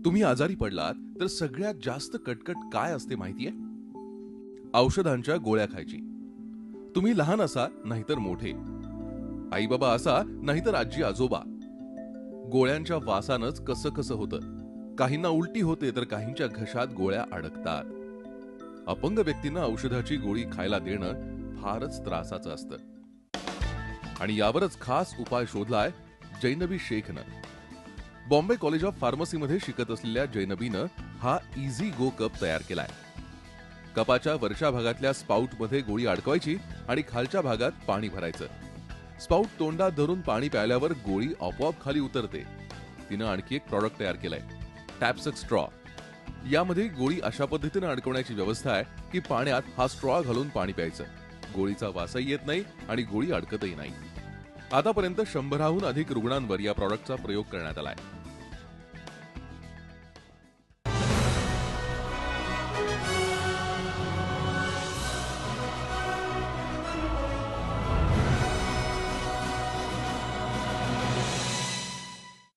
तुम्ही आजारी पडलात तर सगळ्यात जास्त कटकट काय असते माहितीये? औषधांच्या गोळ्या खायची. तुम्ही लहान असा नाहीतर मोठे, आई बाबा असा नाहीतर आजी आजोबा, गोळ्यांच्या वासानच कसं कसं होतं. काहींना उलटी होते तर काहींच्या घशात गोळ्या अडकतात. अपंग व्यक्तींना औषधाची गोळी खायला देणं फारच त्रासाचं असतं. आणि यावरच खास उपाय शोधलाय जैनबी शेखनं. बॉम्बे कॉलेज ऑफ फार्मसीमध्ये शिकत असलेल्या जैनबीनं हा इझी गो कप तयार केलाय. कपाच्या वरच्या भागातल्या स्पाउटमध्ये गोळी अडकवायची आणि खालच्या भागात पाणी भरायचं. स्पाउट तोंडात धरून पाणी प्यायल्यावर गोळी आपोआप खाली उतरते. तिनं आणखी एक प्रॉडक्ट तयार केलंय, टॅपसक स्ट्रॉ. यामध्ये गोळी अशा पद्धतीने अडकवण्याची व्यवस्था आहे की पाण्यात हा स्ट्रॉ घालून पाणी प्यायचं. गोळीचा वासही येत नाही आणि गोळी अडकतही नाही. आतापर्यंत 100हून अधिक रुग्णांवर या प्रॉडक्टचा प्रयोग करण्यात आलाय.